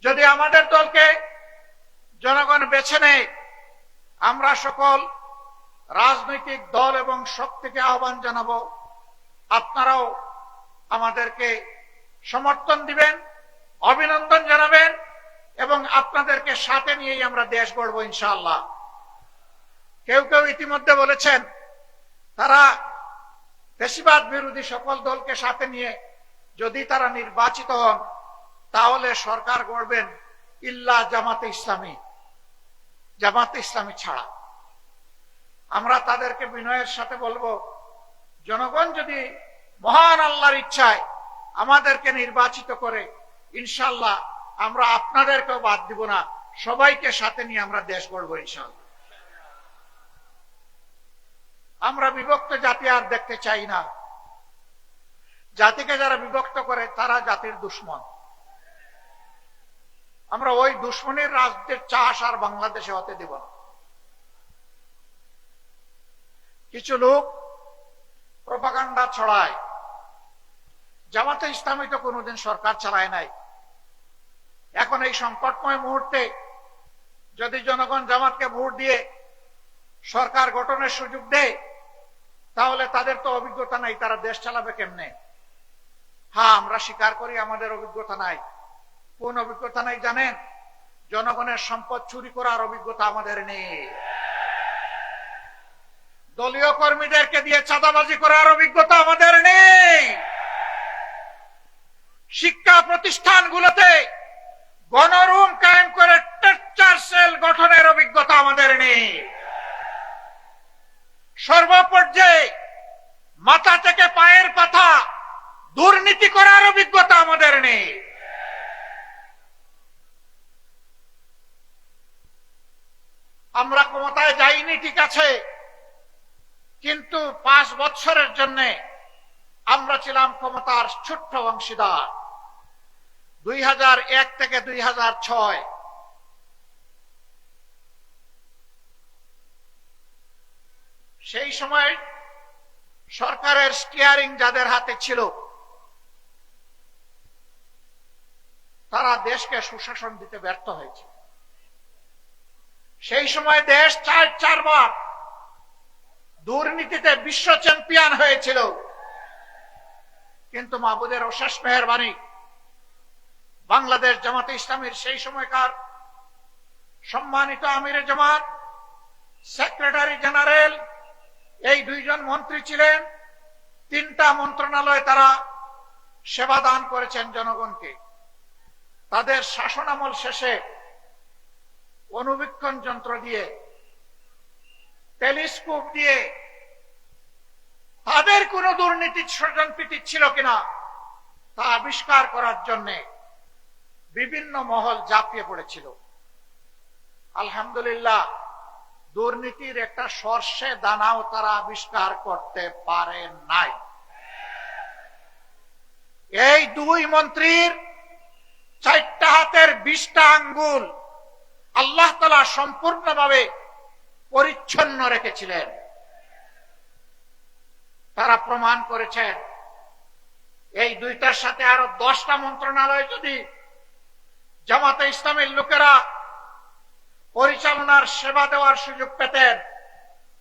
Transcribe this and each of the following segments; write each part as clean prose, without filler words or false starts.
যদি আমাদের দলকে জনগণ বেছে নেয়, আমরা সকল রাজনৈতিক দল এবং শক্তিকে আহ্বান জানাবো, আপনারাও আমাদেরকে সমর্থন দিবেন, অভিনন্দন জানাবেন এবং আপনাদেরকে সাথে নিয়েই আমরা দেশ গড়ব ইনশাআল্লাহ। কেউ কেউ ইতিমধ্যে বলেছেন তারা ফ্যাসিবাদ বিরোধী সকল দলকে সাথে নিয়ে যদি তারা নির্বাচিত হন তাহলে সরকার গড়বেন ইল্লা জামাতে ইসলামী, জামাতে ইসলামী ছাড়া। আমরা তাদেরকে বিনয়ের সাথে বলবো, জনগণ যদি মহান আল্লাহর ইচ্ছায় আমাদেরকে নির্বাচিত করে, ইনশাআল্লাহ আমরা আপনাদেরকেও বাদ দিব না, সবাইকে সাথে নিয়ে আমরা দেশ গড়ব ইনশাআল্লাহ। আমরা বিভক্ত জাতি আর দেখতে চাই না। জাতিকে যারা বিভক্ত করে তারা জাতির দুশ্মন। আমরা ওই দুশ্মনের রাজনীতির চাষ আর বাংলাদেশে হতে দেব না। কিছু লোক প্রপাগান্ডা ছড়ায়, জামাতে ইসলামী তো কোনোদিন সরকার চালায় নাই। এখন এই সংকটময় মুহূর্তে যদি জনগণ জামাতকে ভোট দিয়ে সরকার গঠনের সুযোগ দেয়, তাহলে তাদের তো অভিজ্ঞতা নাই, তারা দেশ চালাবে কেমনে? হ্যাঁ, আমরা স্বীকার করি আমাদের অভিজ্ঞতা নাই। কোন অভিজ্ঞতা নাই জানেন? জনগণের সম্পদ চুরি করার অভিজ্ঞতা আমাদের নেই। দলীয় কর্মীদেরকে দিয়ে চাঁদাবাজি করার অভিজ্ঞতা আমাদের নেই। শিক্ষা প্রতিষ্ঠানগুলোতে গণরুম কায়েম করে টর্চার সেল গঠনের অভিজ্ঞতা আমাদের নেই। সর্বপর্যায়ে মাথা থেকে পায়ের পাতা দুর্নীতি করার অভিজ্ঞতা আমাদের নেই। আমরা ক্ষমতায় যাইনি ঠিক আছে, কিন্তু 5 বছরের জন্য আমরা ছিলাম ক্ষমতার ছোট্ট অংশীদার। 2001 থেকে 2006 সেই সময় সরকারের স্টিয়ারিং যাদের হাতে ছিল তারা দেশকে সুশাসন দিতে ব্যর্থ হয়েছে। সেই সময় দেশ 4 বার দুর্নীতিতে বিশ্ব চ্যাম্পিয়ন হয়েছিল, কিন্তু মাহবুদের অশেষ মেহেরবানি বাংলাদেশ জামাতে ইসলামীর সেই সময়কার সম্মানিত আমিরে জামাত, সেক্রেটারি জেনারেল, এই 2 জন মন্ত্রী ছিলেন। 3টা মন্ত্রণালয় তারা সেবা দান করেছেন জনগণকে। তাদের শাসনামল শেষে অনুবীক্ষণ যন্ত্র দিয়ে, টেলিস্কোপ দিয়ে তাদের কোন দুর্নীতির স্বজনপ্রীতি ছিল কিনা তা আবিষ্কার করার জন্য বিভিন্ন মহল ঝাঁপিয়ে পড়েছিল। আলহামদুলিল্লাহ, দুর্নীতির একটা সর্ষে দানাও তারা আবিষ্কার করতে পারে নাই। এই 2 মন্ত্রীর 4টা হাতের 20টা আঙ্গুল আল্লাহ তাআলা সম্পূর্ণভাবে পরিচ্ছন্ন রেখেছিলেন। তারা প্রমাণ করেছেন এই 2টার সাথে আরো 10টা মন্ত্রণালয় যদি জামাতে ইসলামের লোকেরা পরিচালনার সেবা দেওয়ার সুযোগ পেতেন,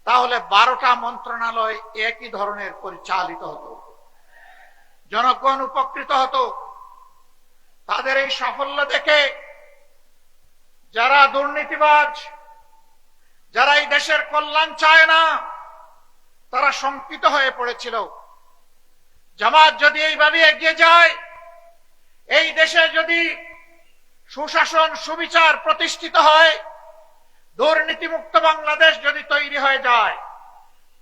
তাহলে 12টা মন্ত্রণালয় একই ধরনের পরিচালিত হতো, জনগণ উপকৃত হতো। তাদের এই সাফল্য দেখে যারা দুর্নীতিবাজ, যারা এই দেশের কল্যাণ চায় না, তারা শঙ্কিত হয়ে পড়েছিল। জামাত যদি এইভাবে এগিয়ে যায়, এই দেশে যদি সুশাসন সুবিচার প্রতিষ্ঠিত হয়, দুর্নীতিমুক্ত বাংলাদেশ যদি তৈরি হয়ে যায়,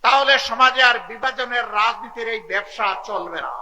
তাহলে সমাজে আর বিভাজনের রাজনীতির এই ব্যবসা চলবে না।